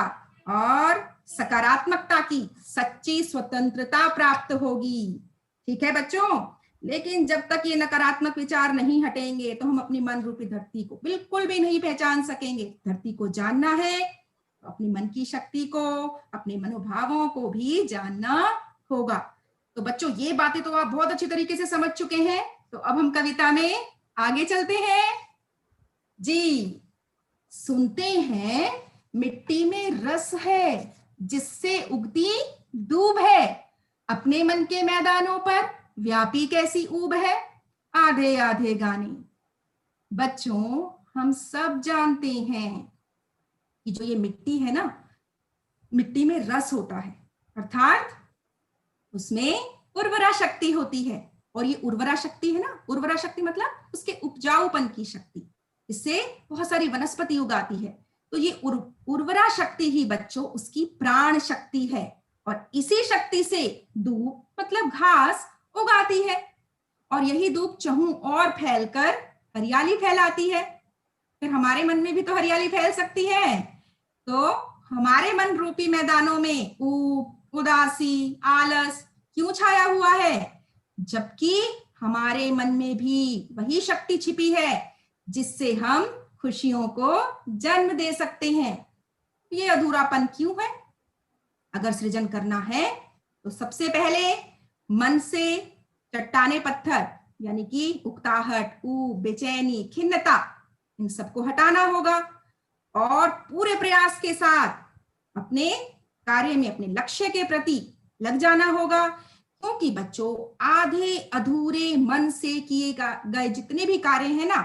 और सकारात्मकता की सच्ची स्वतंत्रता प्राप्त होगी। ठीक है बच्चों, लेकिन जब तक ये नकारात्मक विचार नहीं हटेंगे तो हम अपनी मन रूपी धरती को बिल्कुल भी नहीं पहचान सकेंगे। धरती को जानना है तो अपनी मन की शक्ति को, अपने मनोभावों को भी जानना होगा। तो बच्चों ये बातें तो आप बहुत अच्छी तरीके से समझ चुके हैं। तो अब हम कविता में आगे चलते हैं। जी सुनते हैं मिट्टी में रस है, जिससे उगती दूब है, अपने मन के मैदानों पर व्यापी कैसी ऊब है, आधे आधे गाने। बच्चों हम सब जानते हैं कि जो ये मिट्टी है ना, मिट्टी में रस होता है, अर्थात उसमें उर्वरा शक्ति होती है। और ये उर्वरा शक्ति है ना, उर्वरा शक्ति मतलब उसके उपजाऊपन की शक्ति, इससे बहुत सारी वनस्पति उगाती है। तो ये उर्वरा शक्ति ही बच्चों उसकी प्राण शक्ति है। और इसी शक्ति से धूप मतलब घास उगाती है और यही धूप चहु और फैलकर हरियाली फैलाती है। फिर हमारे मन में भी तो हरियाली फैल सकती है। तो हमारे मन रूपी मैदानों में ऊब, उदासी, आलस क्यों छाया हुआ है? जबकि हमारे मन में भी वही शक्ति छिपी है जिससे हम खुशियों को जन्म दे सकते हैं। ये अधूरापन क्यों है? अगर सृजन करना है तो सबसे पहले मन से चट्टाने पत्थर यानी कि उकताहट, ऊब, बेचैनी, खिन्नता इन सबको हटाना होगा और पूरे प्रयास के साथ अपने कार्य में अपने लक्ष्य के प्रति लग जाना होगा। क्योंकि बच्चों आधे अधूरे मन से किए गए जितने भी कार्य हैं ना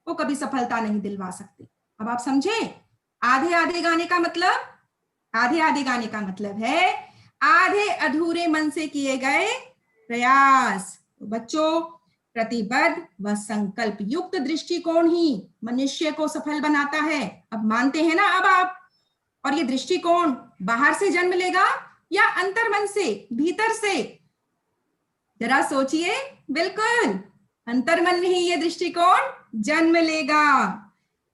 वो कभी सफलता नहीं दिलवा सकते। अब आप समझे आधे आधे गाने का मतलब? आधे आधे गाने का मतलब है आधे अधूरे मन से किए गए प्रयास। तो बच्चों प्रतिबद्ध व संकल्प युक्त दृष्टिकोण ही मनुष्य को सफल बनाता है। अब मानते हैं ना अब आप? और ये दृष्टिकोण बाहर से जन्म लेगा या अंतर्मन से, भीतर से? जरा सोचिए। बिल्कुल अंतर्मन में ही ये दृष्टिकोण जन्म लेगा।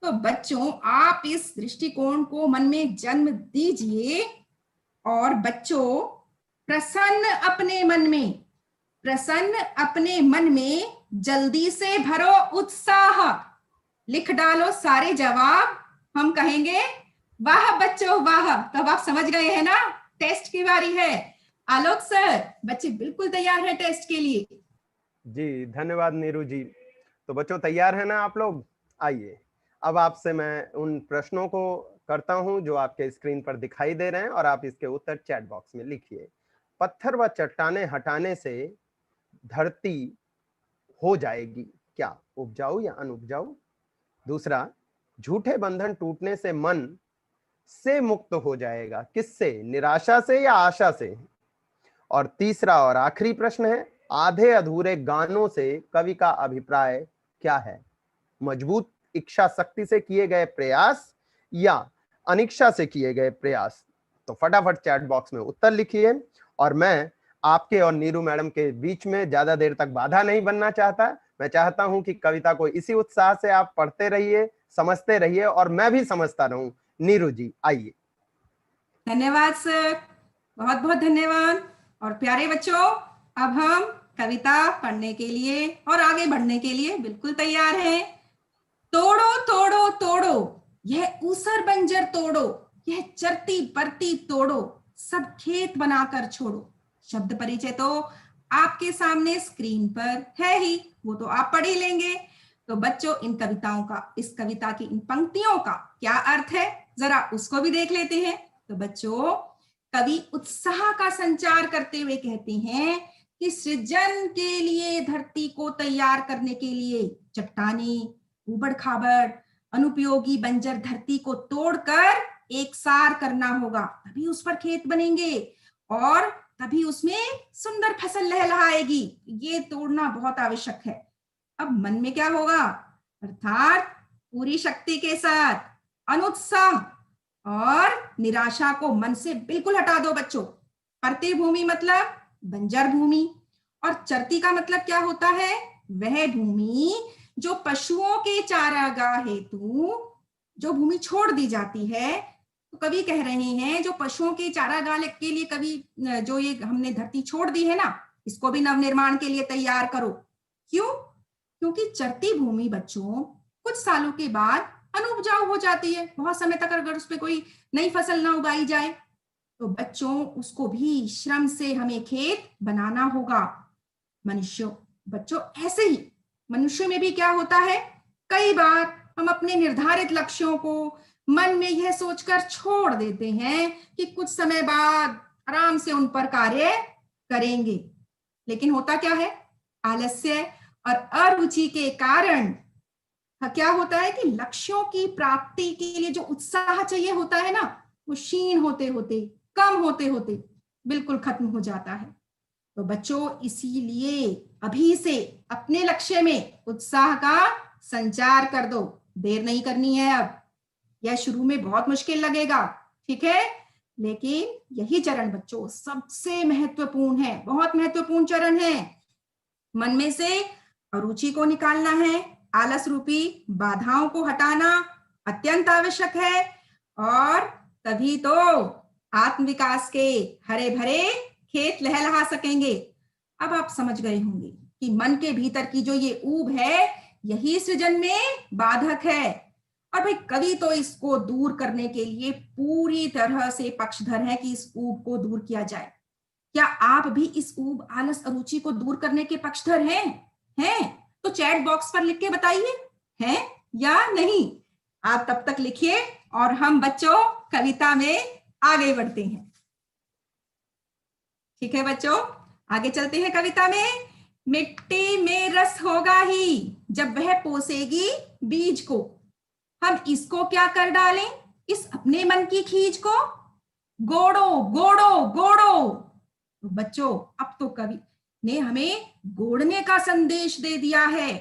तो बच्चों आप इस दृष्टिकोण को मन में जन्म दीजिए और बच्चों प्रसन्न अपने मन में जल्दी से भरो उत्साह। लिख डालो सारे जवाब। हम कहेंगे वाह बच्चों वाह। तब आप समझ गए हैं ना टेस्ट की बारी है। आलोक सर बच्चे बिल्कुल तैयार हैं टेस्ट के लिए। जी धन्यवाद नीरू जी। तो बच्चों तैयार है ना आप लोग? आइए अब आपसे मैं उन प्रश्नों को करता हूं जो आपके स्क्रीन पर दिखाई दे रहे हैं और आप इसके उत्तर चैट बॉक्स में लिखिए। पत्थर व चट्टाने हटाने से धरती हो जाएगी क्या उपजाऊ या अनुपजाऊ? दूसरा, झूठे बंधन टूटने से मन से मुक्त हो जाएगा, किससे? निराशा से या आशा से? और तीसरा और आखिरी प्रश्न है, आधे अधूरे गानों से कवि का अभिप्राय क्या है? मजबूत इच्छा शक्ति से किए गए प्रयास या अनिच्छा से किए गए प्रयास? तो फटाफट चैट बॉक्स में उत्तर लिखिए और मैं आपके और नीरू मैडम के बीच में ज्यादा देर तक बाधा नहीं बनना चाहता। मैं चाहता हूं कि कविता को इसी उत्साह से आप पढ़ते रहिए, समझते रहिए और मैं भी समझता रहूं। नीरू जी आइए। धन्यवाद सर, बहुत बहुत धन्यवाद। और प्यारे बच्चों अब हम कविता पढ़ने के लिए और आगे बढ़ने के लिए बिल्कुल तैयार हैं। तोड़ो तोड़ो तोड़ो यह ऊसर बंजर तोड़ो, यह चरती परती तोड़ो, सब खेत बनाकर छोड़ो। शब्द परिचय तो आपके सामने स्क्रीन पर है ही, वो तो आप पढ़ ही लेंगे। तो बच्चों इन कविताओं का, इस कविता की इन पंक्तियों का क्या अर्थ है जरा उसको भी देख लेते हैं। तो बच्चों कवि उत्साह का संचार करते हुए कहते हैं कि सृजन के लिए धरती को तैयार करने के लिए चट्टाने, ऊबड़ खाबड़, अनुपयोगी बंजर धरती को तोड़कर एकसार करना होगा, तभी उस पर खेत बनेंगे और तभी उसमें सुंदर फसल लहलहाएगी। ये तोड़ना बहुत आवश्यक है। अब मन में क्या होगा? अर्थात पूरी शक्ति के साथ अनुत्साह और निराशा को मन से बिल्कुल हटा दो बच्चों। परती भूमि मतलब बंजर भूमि और चरती का मतलब क्या होता है? वह भूमि जो पशुओं के चारागाह हेतु जो भूमि छोड़ दी जाती है। तो कवि कह रहे हैं जो पशुओं के चारागाह के लिए कवि जो ये हमने धरती छोड़ दी है ना, इसको भी नवनिर्माण के लिए तैयार करो। क्यों? क्योंकि चरती भूमि बच्चों कुछ सालों के बाद अनुपजाऊ हो जाती है। बहुत समय तक अगर उस पर कोई नई फसल ना उगाई जाए तो बच्चों उसको भी श्रम से हमें खेत बनाना होगा। बच्चों ऐसे ही मनुष्य में भी क्या होता है, कई बार हम अपने निर्धारित लक्ष्यों को मन में यह सोचकर छोड़ देते हैं कि कुछ समय बाद आराम से उन पर कार्य करेंगे। लेकिन होता क्या है, आलस्य और अरुचि के कारण क्या होता है कि लक्ष्यों की प्राप्ति के लिए जो उत्साह चाहिए होता है ना, वो क्षीण होते होते, कम होते होते बिल्कुल खत्म हो जाता है। तो बच्चों इसीलिए अभी से अपने लक्ष्य में उत्साह का संचार कर दो, देर नहीं करनी है। अब यह शुरू में बहुत मुश्किल लगेगा, ठीक है, लेकिन यही चरण बच्चों सबसे महत्वपूर्ण है, बहुत महत्वपूर्ण चरण है। मन में से अरुचि को निकालना है, आलस रूपी बाधाओं को हटाना अत्यंत आवश्यक है, और तभी तो आत्म विकास के हरे भरे खेत लहलहा सकेंगे। अब आप समझ गए होंगे कि मन के भीतर की जो ये ऊब है, यही सृजन में बाधक है। और भाई कवि तो इसको दूर करने के लिए पूरी तरह से पक्षधर है कि इस ऊब को दूर किया जाए। क्या आप भी इस ऊब, आलस, अरुचि को दूर करने के पक्षधर हैं? तो चैट बॉक्स पर लिख के बताइए, हैं या नहीं। आप तब तक लिखिए और हम बच्चों कविता में आगे बढ़ते हैं। ठीक है बच्चों, आगे चलते हैं कविता में। मिट्टी में रस होगा ही जब वह पोसेगी बीज को, हम इसको क्या कर डालें, इस अपने मन की खींच को गोड़ो गोड़ो गोड़ो। तो बच्चों अब तो कवि ने हमें गोड़ने का संदेश दे दिया है।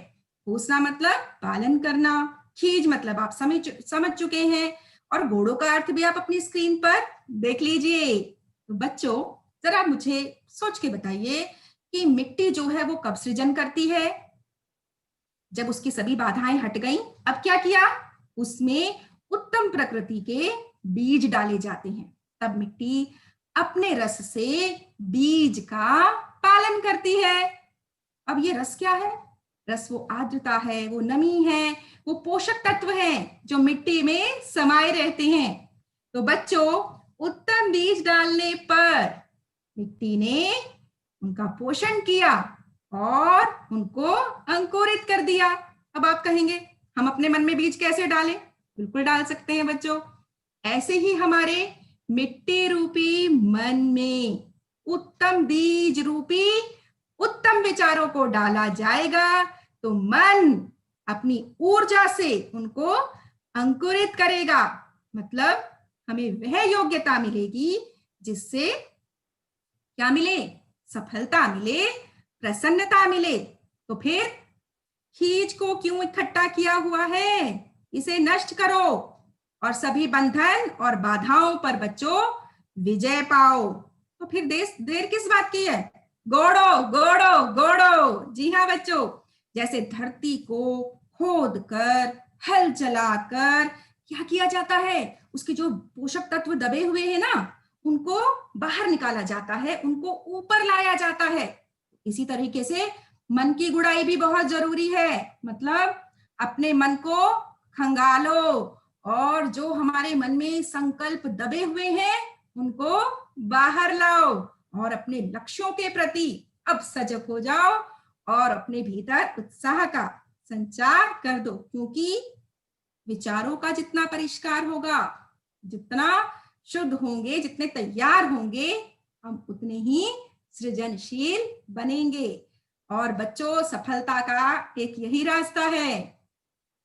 पोसना मतलब पालन करना, खींच मतलब आप समझ चुके हैं, और गोड़ों का अर्थ भी आप अपनी स्क्रीन पर देख लीजिए। तो बच्चों जरा मुझे सोच के बताइए कि मिट्टी जो है वो कब सृजन करती है? जब उसकी सभी बाधाएं हट गईं। अब क्या किया, उसमें उत्तम प्रकृति के बीज डाले जाते हैं, तब मिट्टी अपने रस से बीज का पालन करती है। अब ये रस क्या है? रस वो आर्द्रता है, वो नमी है, वो पोषक तत्व हैं जो मिट्टी में समाये रहते हैं। तो बच्चों उत्तम बीज डालने पर मिट्टी ने उनका पोषण किया और उनको अंकुरित कर दिया। अब आप कहेंगे हम अपने मन में बीज कैसे डालें? बिल्कुल डाल सकते हैं बच्चों। ऐसे ही हमारे मिट्टी रूपी मन में उत्तम बीज रूपी उत्तम विचारों को डाला जाएगा, तो मन अपनी ऊर्जा से उनको अंकुरित करेगा। मतलब हमें वह योग्यता मिलेगी जिससे क्या मिले? सफलता मिले, प्रसन्नता मिले। तो फिर खींच को क्यों इकट्ठा किया हुआ है? इसे नष्ट करो और सभी बंधन और बाधाओं पर बच्चों विजय पाओ। तो फिर देर किस बात की है? गोड़ो गोड़ो गोड़ो। जी हाँ बच्चों, जैसे धरती को खोद कर, हल चलाकर क्या किया जाता है, उसके जो पोषक तत्व दबे हुए हैं ना, उनको बाहर निकाला जाता है, उनको ऊपर लाया जाता है। इसी तरीके से मन की गुड़ाई भी बहुत जरूरी है। मतलब अपने मन को खंगालो और जो हमारे मन में संकल्प दबे हुए हैं उनको बाहर लाओ और अपने लक्ष्यों के प्रति अब सजग हो जाओ और अपने भीतर उत्साह का संचार कर दो, क्योंकि विचारों का जितना परिष्कार होगा, जितना शुद्ध होंगे, जितने तैयार होंगे, हम उतने ही सृजनशील बनेंगे। और बच्चों सफलता का एक यही रास्ता है।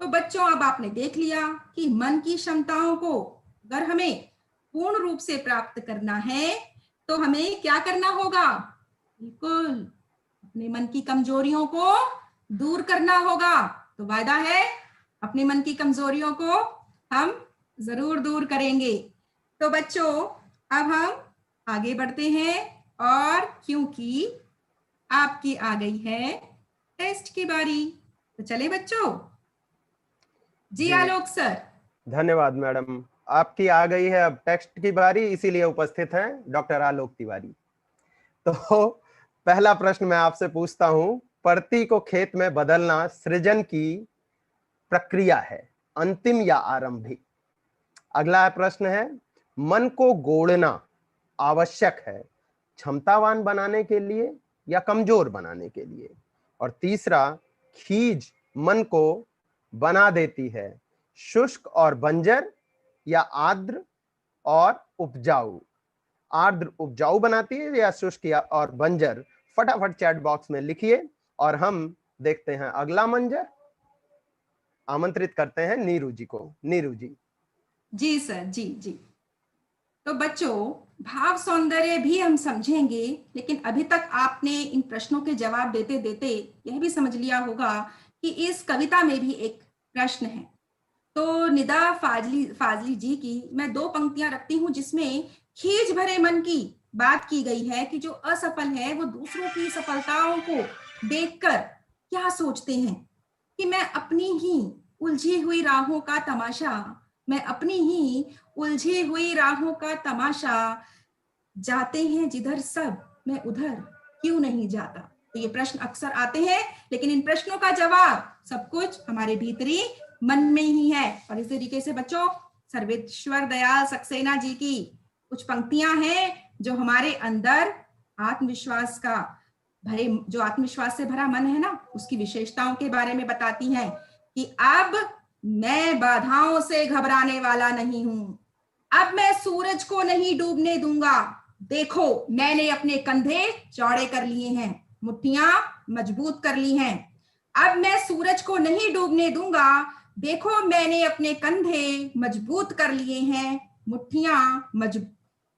तो बच्चों अब आपने देख लिया कि मन की क्षमताओं को अगर हमें पूर्ण रूप से प्राप्त करना है तो हमें क्या करना होगा? बिल्कुल अपने मन की कमजोरियों को दूर करना होगा। तो वायदा है अपने मन की कमजोरियों को हम जरूर दूर करेंगे। तो बच्चों अब हम आगे बढ़ते हैं, और क्योंकि आपकी आ गई है टेस्ट की बारी, तो चले बच्चों। जी आलोक सर। धन्यवाद मैडम, आपकी आ गई है अब टेक्स्ट की बारी, इसीलिए उपस्थित हैं डॉक्टर आलोक तिवारी। तो पहला प्रश्न मैं आपसे पूछता हूं, परती को खेत में बदलना सृजन की प्रक्रिया है, अंतिम या आरंभिक? अगला प्रश्न है, मन को गोड़ना आवश्यक है क्षमतावान बनाने के लिए या कमजोर बनाने के लिए? और तीसरा, खीज मन को बना देती है शुष्क और बंजर या आर्द्र और उपजाऊ? आर्द्र उपजाऊ बनाती है या शुष्क या और बंजर? फटाफट चैट बॉक्स में लिखिए और हम देखते हैं अगला मंजर। आमंत्रित करते हैं नीरू जी को। नीरू जी। जी सर, जी। तो बच्चों भाव सौंदर्य भी हम समझेंगे, लेकिन अभी तक आपने इन प्रश्नों के जवाब देते देते यह भी समझ लिया होगा कि इस कविता में भी एक प्रश्न है। तो निदा फाजली जी की मैं 2 पंक्तियां रखती हूं जिसमें खीज भरे मन की बात की गई है कि जो असफल है वो दूसरों की सफलताओं को देखकर क्या सोचते हैं कि मैं अपनी ही उलझी हुई राहों का तमाशा, मैं अपनी ही उलझी हुई राहों का तमाशा, जाते हैं जिधर सब मैं उधर क्यों नहीं जाता। तो ये प्रश्न अक्सर आते हैं, लेकिन इन प्रश्नों का जवाब सब कुछ हमारे भीतरी मन में ही है। और इस तरीके से बच्चों, सर्वेश्वर दयाल सक्सेना जी की कुछ पंक्तियां हैं जो हमारे अंदर आत्मविश्वास का भरे, जो आत्मविश्वास से भरा मन है ना, उसकी विशेषताओं के बारे में बताती हैं कि अब मैं बाधाओं से घबराने वाला नहीं हूं, अब मैं सूरज को नहीं डूबने दूंगा, देखो मैंने अपने कंधे चौड़े कर लिए हैं, मुट्ठियां मजबूत कर ली हैं, अब मैं सूरज को नहीं डूबने दूंगा, देखो मैंने अपने कंधे मजबूत कर लिए हैं, मुट्ठियां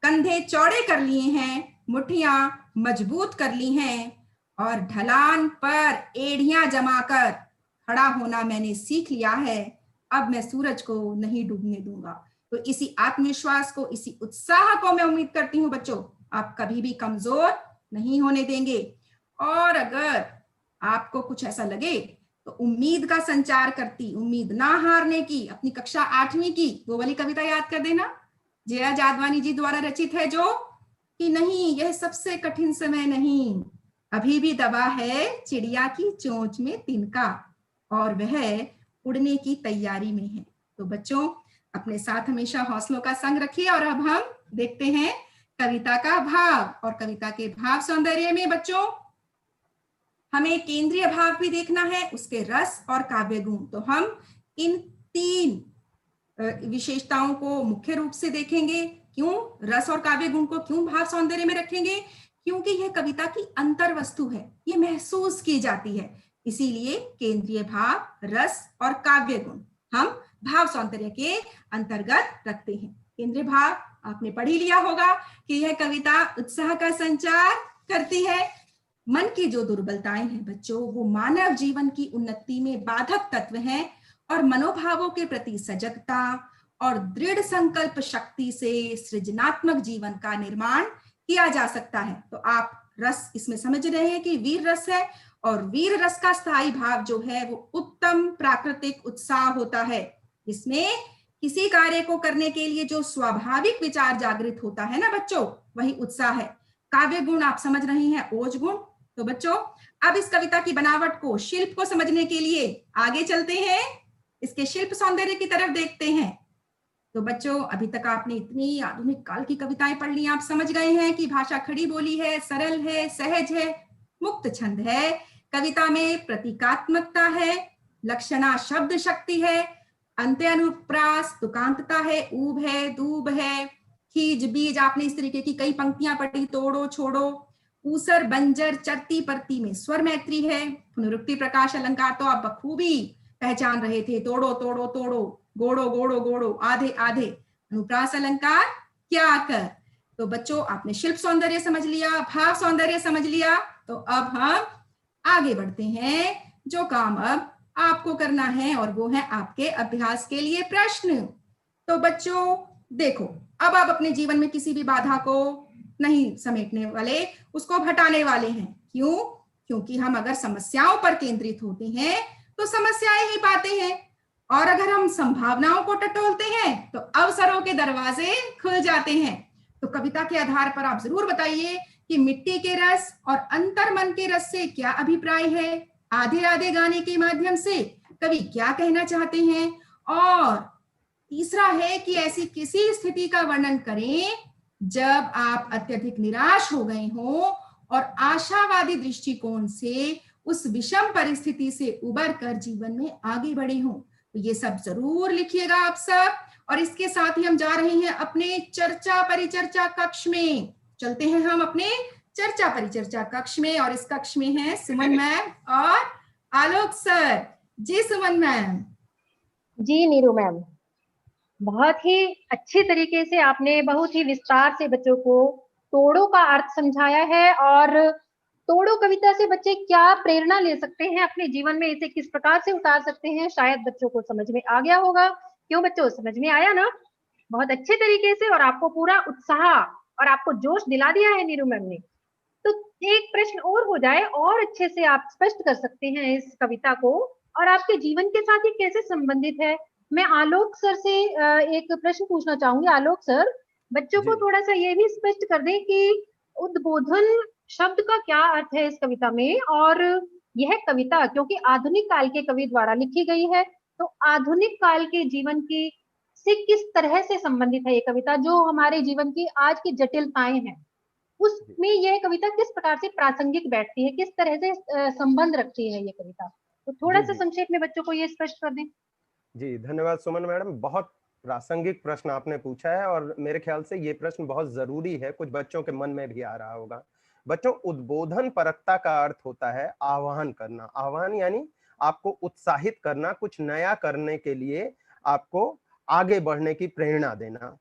कंधे चौड़े कर लिए हैं, मुट्ठियां मजबूत कर ली हैं, और ढलान पर एड़ियां जमाकर खड़ा होना मैंने सीख लिया है, अब मैं सूरज को नहीं डूबने दूंगा। तो इसी आत्मविश्वास को, इसी उत्साह को मैं उम्मीद करती हूँ बच्चों आप कभी भी कमजोर नहीं होने देंगे। और अगर आपको कुछ ऐसा लगे तो उम्मीद का संचार करती, उम्मीद ना हारने की, अपनी कक्षा 8वीं की वो वाली कविता याद कर देना, जया जादवानी जी द्वारा रचित है, जो कि नहीं यह सबसे कठिन समय नहीं, अभी भी दबा है चिड़िया की चोंच में तिनका, और वह उड़ने की तैयारी में है। तो बच्चों अपने साथ हमेशा हौसलों का संग रखिए। और अब हम देखते हैं कविता का भाव। और कविता के भाव सौंदर्य में बच्चों हमें केंद्रीय भाव भी देखना है, उसके रस और काव्य गुण। तो हम इन 3 विशेषताओं को मुख्य रूप से देखेंगे। क्यों रस और काव्य गुण को क्यों भाव सौंदर्य में रखेंगे? क्योंकि यह कविता की अंतर वस्तु है, ये महसूस की जाती है, इसीलिए केंद्रीय भाव, रस और काव्य गुण हम भाव सौंदर्य के अंतर्गत रखते हैं। केंद्रीय भाव आपने पढ़ ही लिया होगा कि यह कविता उत्साह का संचार करती है। मन की जो दुर्बलताएं हैं बच्चों, वो मानव जीवन की उन्नति में बाधक तत्व हैं, और मनोभावों के प्रति सजगता और दृढ़ संकल्प शक्ति से सृजनात्मक जीवन का निर्माण किया जा सकता है। तो आप रस इसमें समझ रहे हैं कि वीर रस है, और वीर रस का स्थायी भाव जो है वो उत्तम प्राकृतिक उत्साह होता है। इसमें किसी कार्य को करने के लिए जो स्वाभाविक विचार जागृत होता है ना बच्चों, वही उत्साह है। काव्य गुण आप समझ रहे हैं, ओज गुण। तो बच्चों अब इस कविता की बनावट को, शिल्प को समझने के लिए आगे चलते हैं, इसके शिल्प सौंदर्य की तरफ देखते हैं। तो बच्चों अभी तक आपने इतनी आधुनिक काल की कविताएं पढ़ ली, आप समझ गए हैं कि भाषा खड़ी बोली है, सरल है, सहज है, मुक्त छंद है, कविता में प्रतीकात्मकता है, लक्षणा शब्द शक्ति है, अंत्य अनुप्रास तुकांतता है, ऊब है, दूब है, खीज बीज, आपने इस तरीके की कई पंक्तियां पढ़ी, तोड़ो छोड़ो, ऊसर बंजर चरती परती में स्वर मैत्री है, पुनरुक्ति प्रकाश अलंकार तो आप बखूबी पहचान रहे थे, तोड़ो तोड़ो तोड़ो, गोड़ो गोड़ो गोड़ो, आधे आधे, अनुप्रास अलंकार क्या कर। तो बच्चों आपने शिल्प सौंदर्य समझ लिया, भाव सौंदर्य समझ लिया। तो अब हम आगे बढ़ते हैं, जो काम अब आपको करना है, और वो है आपके अभ्यास के लिए प्रश्न। तो बच्चों देखो, अब आप अपने जीवन में किसी भी बाधा को नहीं समेटने वाले, उसको हटाने वाले हैं। क्यों? क्योंकि हम अगर समस्याओं पर केंद्रित होते हैं तो समस्याएं ही पाते हैं, और अगर हम संभावनाओं को टटोलते हैं तो अवसरों के दरवाजे खुल जाते हैं। तो कविता के आधार पर आप जरूर बताइए कि मिट्टी के रस और अंतर्मन के रस से क्या अभिप्राय है, आधे आधे गाने के माध्यम से कवि क्या कहना चाहते हैं, और तीसरा है कि ऐसी किसी स्थिति का वर्णन करें जब आप अत्यधिक निराश हो गए हो और आशावादी दृष्टिकोण से उस विषम परिस्थिति से उबर कर जीवन में आगे बढ़े हो। तो ये सब जरूर लिखिएगा आप सब। और इसके साथ ही हम जा रहे हैं अपने चर्चा परिचर्चा कक्ष में। चलते हैं हम अपने चर्चा परिचर्चा कक्ष में, और इस कक्ष में है सुमन मैम और आलोक सर। जी सुमन मैम। जी नीरू मैम, बहुत ही अच्छी तरीके से आपने बहुत ही विस्तार से बच्चों को तोड़ो का अर्थ समझाया है, और तोड़ो कविता से बच्चे क्या प्रेरणा ले सकते हैं अपने जीवन में, इसे किस प्रकार से उतार सकते हैं, शायद बच्चों को समझ में आ गया होगा। क्यों बच्चों, समझ में आया ना? बहुत अच्छे तरीके से, और आपको पूरा उत्साह और आपको जोश दिला दिया है नीरू मैम ने। तो एक प्रश्न और हो जाए, और अच्छे से आप स्पष्ट कर सकते हैं इस कविता को, और आपके जीवन के साथ ये कैसे संबंधित है। मैं आलोक सर से एक प्रश्न पूछना चाहूंगी। आलोक सर, बच्चों को जी थोड़ा सा ये भी स्पष्ट कर दें कि उद्बोधन शब्द का क्या अर्थ है इस कविता में, और यह कविता क्योंकि आधुनिक काल के कवि द्वारा लिखी गई है, तो आधुनिक काल के जीवन की से किस तरह से संबंधित है ये कविता, जो हमारे जीवन की आज की जटिलताएं हैं जी उसमें यह कविता किस प्रकार से प्रासंगिक बैठती है, किस तरह से संबंध रखती है ये कविता। तो थोड़ा जी सा जी संक्षेप में बच्चों को ये स्पष्ट कर दें। जी, धन्यवाद सुमन मैडम। बहुत प्रासंगिक प्रश्न आपने पूछा है और मेरे ख्याल से ये प्रश्न बहुत जरूरी है, कुछ बच्चों के मन में भी आ रहा होगा। बच्चों, उद्बोधन परकता का अर्थ होता है आह्वान करना। आह्वान यानी आपको उत्साहित करना, कुछ नया करने के लिए आपको आगे बढ़ने की प्रेरणा देना,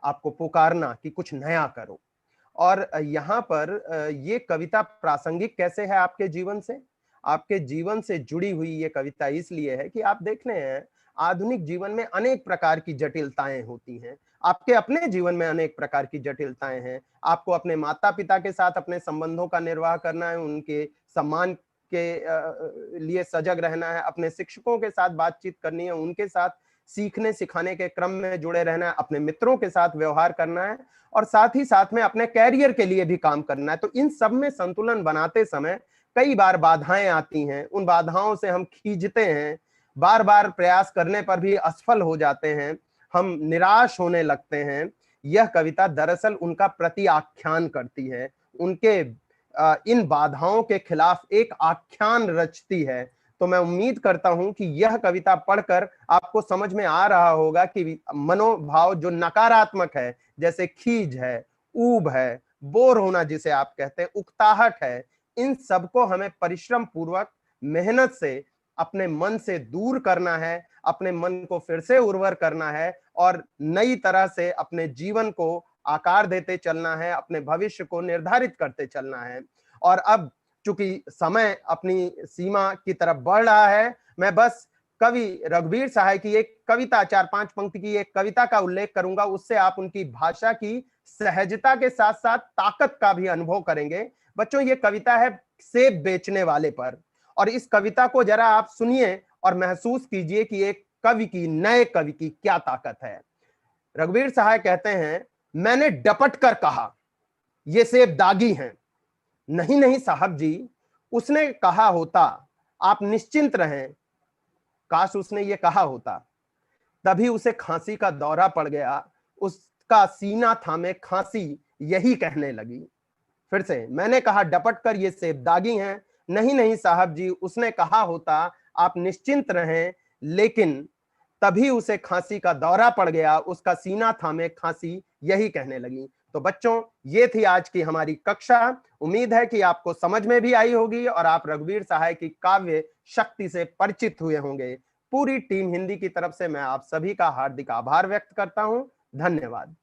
आपको पुकारना कि कुछ नया करो। और यहाँ पर ये कविता प्रासंगिक कैसे है आपके जीवन से? आपके जीवन से जुड़ी हुई ये कविता इसलिए है कि आप देख रहे हैं आधुनिक जीवन में अनेक प्रकार की जटिलताएं होती हैं। आपके अपने जीवन में अनेक प्रकार की जटिलताएं हैं। आपको अपने माता पिता के साथ अपने संबंधों का निर्वाह करना है, उनके सम्मान के लिए सजग रहना है, अपने शिक्षकों के साथ बातचीत करनी है, उनके साथ सीखने सिखाने के क्रम में जुड़े रहना है, अपने मित्रों के साथ व्यवहार करना है और साथ ही साथ में अपने कैरियर के लिए भी काम करना है। तो इन सब में संतुलन बनाते समय कई बार बाधाएं आती हैं, उन बाधाओं से हम खींचते हैं, बार बार प्रयास करने पर भी असफल हो जाते हैं, हम निराश होने लगते हैं। यह कविता दरअसल उनका प्रति आख्यान करती है, उनके इन बाधाओं के खिलाफ एक आख्यान रचती है। तो मैं उम्मीद करता हूं कि यह कविता पढ़कर आपको समझ में आ रहा होगा कि मनोभाव जो नकारात्मक है, जैसे खीज है, ऊब है, बोर होना जिसे आप कहते हैं, उकताहट है, इन सबको हमें परिश्रम पूर्वक मेहनत से अपने मन से दूर करना है, अपने मन को फिर से उर्वर करना है और नई तरह से अपने जीवन को आकार देते चलना है, अपने भविष्य को निर्धारित करते चलना है। और अब चूंकि समय अपनी सीमा की तरफ बढ़ रहा है, मैं बस कवि रघुवीर सहाय की एक कविता, 4-5 पंक्ति की एक कविता का उल्लेख करूंगा। उससे आप उनकी भाषा की सहजता के साथ साथ ताकत का भी अनुभव करेंगे। बच्चों, ये कविता है सेब बेचने वाले पर, और इस कविता को जरा आप सुनिए और महसूस कीजिए कि एक कवि की, नए कवि की क्या ताकत है। रघुवीर सहाय कहते हैं, मैंने डपट कर कहा ये सेब दागी हैं। नहीं नहीं साहब जी, उसने कहा होता आप निश्चिंत रहें। काश उसने ये कहा होता, तभी उसे खांसी का दौरा पड़ गया, उसका सीना थामे खांसी यही कहने लगी। फिर से, मैंने कहा डपट कर ये सेब दागी हैं। नहीं नहीं साहब जी, उसने कहा होता आप निश्चिंत रहें, लेकिन तभी उसे खांसी का दौरा पड़ गया, उसका सीना थामे खांसी यही कहने लगी। तो बच्चों, ये थी आज की हमारी कक्षा। उम्मीद है कि आपको समझ में भी आई होगी और आप रघुवीर सहाय की काव्य शक्ति से परिचित हुए होंगे। पूरी टीम हिंदी की तरफ से मैं आप सभी का हार्दिक आभार व्यक्त करता हूं। धन्यवाद।